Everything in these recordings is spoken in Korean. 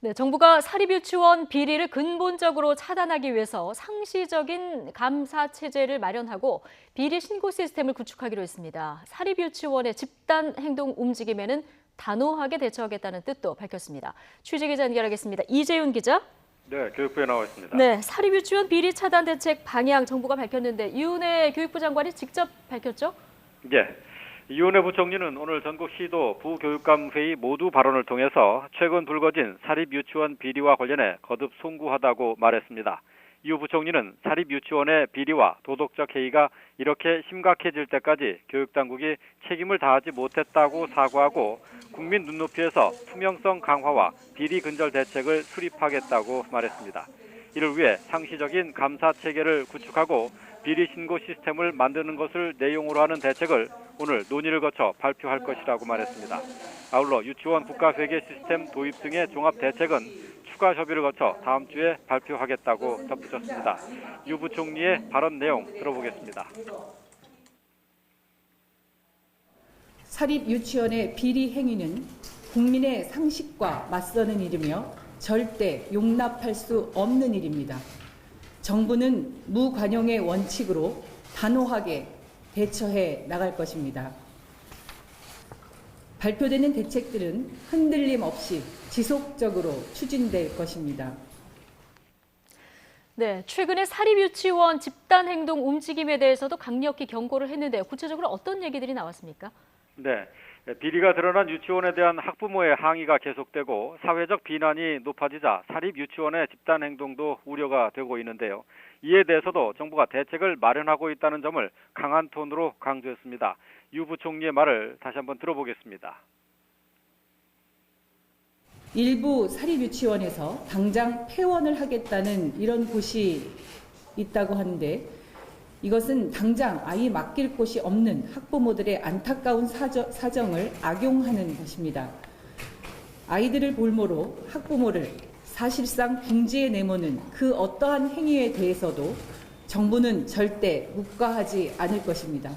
네, 정부가 사립유치원 비리를 근본적으로 차단하기 위해서 상시적인 감사 체제를 마련하고 비리 신고 시스템을 구축하기로 했습니다. 사립유치원의 집단 행동 움직임에는 단호하게 대처하겠다는 뜻도 밝혔습니다. 취재기자 연결하겠습니다. 이재윤 기자. 네, 교육부에 나와 있습니다. 네, 사립유치원 비리 차단 대책 방향 정부가 밝혔는데 이은혜 교육부 장관이 직접 밝혔죠? 예. 이은혜 부총리는 오늘 전국 시도 부교육감 회의 모두 발언을 통해서 최근 불거진 사립유치원 비리와 관련해 거듭 송구하다고 말했습니다. 이후 부총리는 사립유치원의 비리와 도덕적 해이가 이렇게 심각해질 때까지 교육당국이 책임을 다하지 못했다고 사과하고 국민 눈높이에서 투명성 강화와 비리 근절 대책을 수립하겠다고 말했습니다. 이를 위해 상시적인 감사 체계를 구축하고 비리 신고 시스템을 만드는 것을 내용으로 하는 대책을 오늘 논의를 거쳐 발표할 것이라고 말했습니다. 아울러 유치원 국가회계 시스템 도입 등의 종합 대책은 추가 협의를 거쳐 다음 주에 발표하겠다고 덧붙였습니다. 유 부총리의 발언 내용 들어보겠습니다. 사립 유치원의 비리 행위는 국민의 상식과 맞서는 일이며 절대 용납할 수 없는 일입니다. 정부는 무관용의 원칙으로 단호하게 대처해 나갈 것입니다. 발표되는 대책들은 흔들림 없이 지속적으로 추진될 것입니다. 네, 최근에 사립유치원 집단 행동 움직임에 대해서도 강력히 경고를 했는데요. 구체적으로 어떤 얘기들이 나왔습니까? 네. 비리가 드러난 유치원에 대한 학부모의 항의가 계속되고 사회적 비난이 높아지자 사립유치원의 집단 행동도 우려가 되고 있는데요. 이에 대해서도 정부가 대책을 마련하고 있다는 점을 강한 톤으로 강조했습니다. 유 부총리의 말을 다시 한번 들어보겠습니다. 일부 사립유치원에서 당장 폐원을 하겠다는 이런 곳이 있다고 하는데 이것은 당장 아이 맡길 곳이 없는 학부모들의 안타까운 사정을 악용하는 것입니다. 아이들을 볼모로 학부모를 사실상 궁지에 내모는 그 어떠한 행위에 대해서도 정부는 절대 묵과하지 않을 것입니다.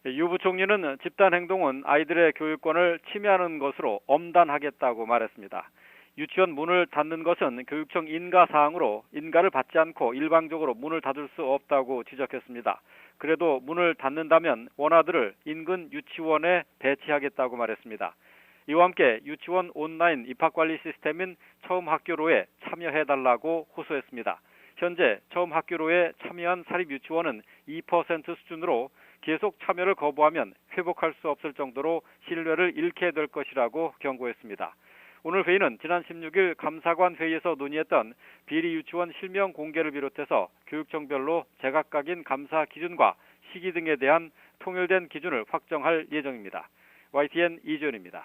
유 부총리는 집단 행동은 아이들의 교육권을 침해하는 것으로 엄단하겠다고 말했습니다. 유치원 문을 닫는 것은 교육청 인가 사항으로 인가를 받지 않고 일방적으로 문을 닫을 수 없다고 지적했습니다. 그래도 문을 닫는다면 원아들을 인근 유치원에 배치하겠다고 말했습니다. 이와 함께 유치원 온라인 입학관리 시스템인 처음학교로에 참여해달라고 호소했습니다. 현재 처음학교로에 참여한 사립유치원은 2% 수준으로 계속 참여를 거부하면 회복할 수 없을 정도로 신뢰를 잃게 될 것이라고 경고했습니다. 오늘 회의는 지난 16일 감사관 회의에서 논의했던 비리 유치원 실명 공개를 비롯해서 교육청별로 제각각인 감사 기준과 시기 등에 대한 통일된 기준을 확정할 예정입니다. YTN 이재윤입니다.